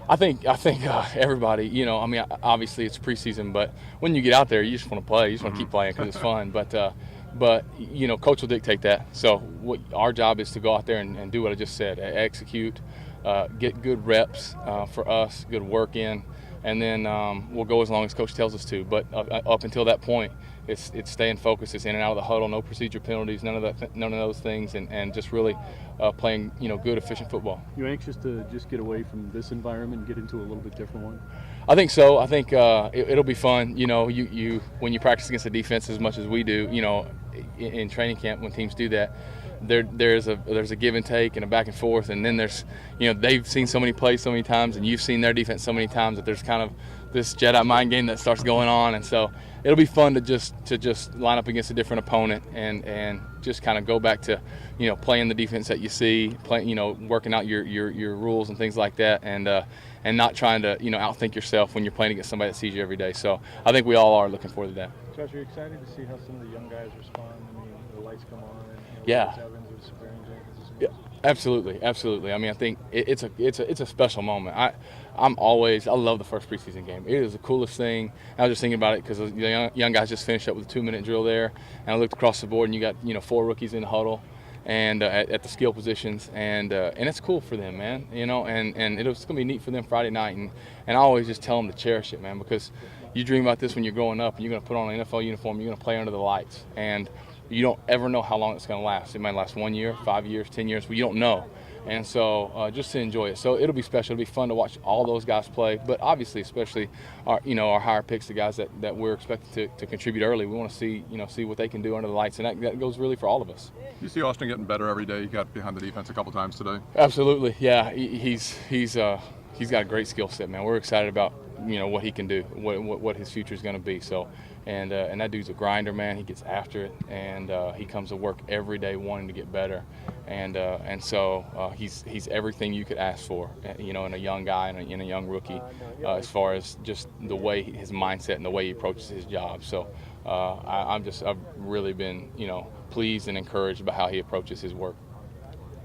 I think everybody, I mean, obviously it's preseason, but when you get out there, you just want to play. You just want to keep playing because it's fun. But coach will dictate that. So our job is to go out there and do what I just said, execute, get good reps for us, good work in, and then we'll go as long as coach tells us to. But up until that point, it's staying focused. It's in and out of the huddle, no procedure penalties, none of those things, and just really playing good, efficient football. You anxious to just get away from this environment and get into a little bit different one? I think so. I think it'll be fun. You when you practice against the defense as much as we do, in training camp when teams do that, there's a give and take and a back and forth, and then there's they've seen so many plays so many times, and you've seen their defense so many times that there's kind of this Jedi mind game that starts going on, and so it'll be fun to just line up against a different opponent and just kind of go back to playing the defense that you see, working out your rules and things like that, and not trying to outthink yourself when you're playing against somebody that sees you every day. So I think we all are looking forward to that. Josh, are you excited to see how some of the young guys respond? I mean, the lights come on and yeah. Yeah, absolutely. I mean, I think it's a special moment. I love the first preseason game. It is the coolest thing. I was just thinking about it because the young guys just finished up with a 2-minute drill there, and I looked across the board and you got 4 rookies in the huddle and at the skill positions, and it's cool for them, man. And it's gonna be neat for them Friday night, and I always just tell them to cherish it, man, because you dream about this when you're growing up and you're gonna put on an NFL uniform, you're gonna play under the lights, and you don't ever know how long it's going to last. It might last 1 year, 5 years, 10 years, but you don't know. And so just to enjoy it. So it'll be special. It'll be fun to watch all those guys play, but obviously, especially our higher picks, the guys that we're expected to contribute early. We want to see what they can do under the lights, and that goes really for all of us. You see Austin getting better every day. He got behind the defense a couple times today. Absolutely, yeah. He's got a great skill set, man. We're excited about what he can do, what his future is going to be. So, and that dude's a grinder, man. He gets after it, and he comes to work every day wanting to get better, and so he's everything you could ask for, in a young guy and in a young rookie, as far as just the way his mindset and the way he approaches his job. So I've really been pleased and encouraged by how he approaches his work.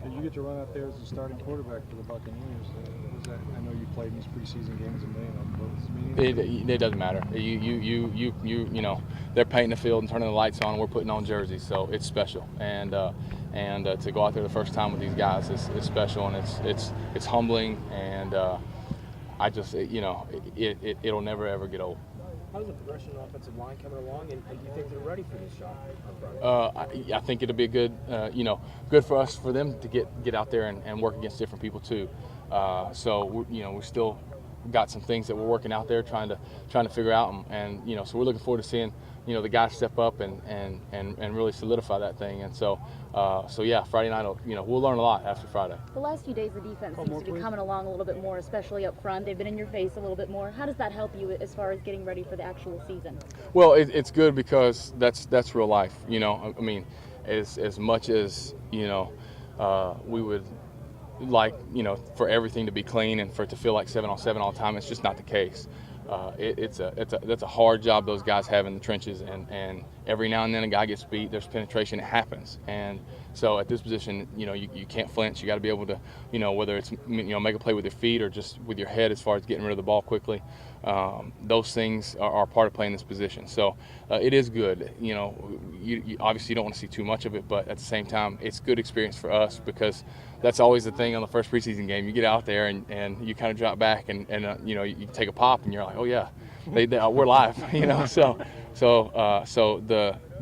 Did you get to run out there as a starting quarterback for the Buccaneers? I know you played in these preseason games a million of them. It doesn't matter. They're painting the field and turning the lights on, and we're putting on jerseys, so it's special. And to go out there the first time with these guys is special, and it's humbling, and I just it'll never ever get old. How's the progression of the offensive line coming along, and do you think they're ready for this shot on Friday? I think it'll be good for us, for them to get out there and work against different people too. So we still got some things that we're working out there, trying to figure out, and so we're looking forward to seeing the guys step up and really solidify that thing. And so yeah, Friday night we'll learn a lot after Friday. The last few days the defense seems to be coming along a little bit more, especially up front. They've been in your face a little bit more. How does that help you as far as getting ready for the actual season? Well, it's good because that's real life. I mean, as much as we would like for everything to be clean and for it to feel like 7-on-7 all the time, it's just not the case. That's a hard job those guys have in the trenches, and every now and then a guy gets beat. There's penetration. It happens, and so at this position, you can't flinch. You got to be able to, whether it's make a play with your feet or just with your head as far as getting rid of the ball quickly. Those things are part of playing this position. So it is good. You obviously don't want to see too much of it, but at the same time, it's good experience for us because that's always the thing on the first preseason game. You get out there and you kind of drop back and you take a pop and you're like, oh yeah, we're live. So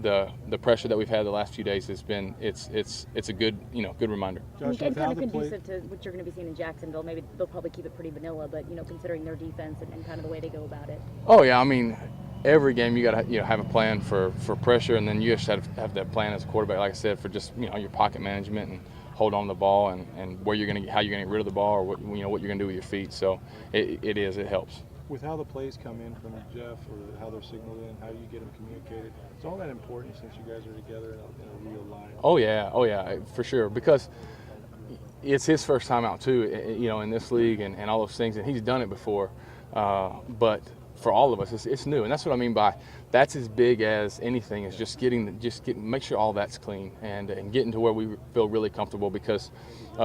the pressure that we've had the last few days has been it's a good good reminder. Josh, and kind of conducive to what you're going to be seeing in Jacksonville. Maybe they'll probably keep it pretty vanilla, but considering their defense and kind of the way they go about it. Oh yeah, I mean, every game you got to have a plan for pressure, and then you just have that plan as a quarterback, like I said, for just your pocket management and hold on to the ball and how you're going to get rid of the ball, or what you're going to do with your feet. So it helps. With how the plays come in from Jeff, or how they're signaled in, how you get them communicated, it's all that important since you guys are together in a real line. Oh yeah, for sure, because it's his first time out too, in this league and all those things, and he's done it before. But for all of us, it's new, and that's what I mean by that's as big as anything is just make sure all that's clean and getting to where we feel really comfortable, because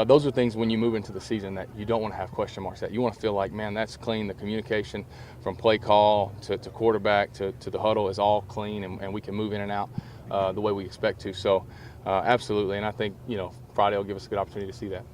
those are things when you move into the season that you don't want to have question marks at. You want to feel like, man, that's clean. The communication from play call to quarterback to the huddle is all clean, and we can move in and out the way we expect to. So absolutely, and I think Friday will give us a good opportunity to see that.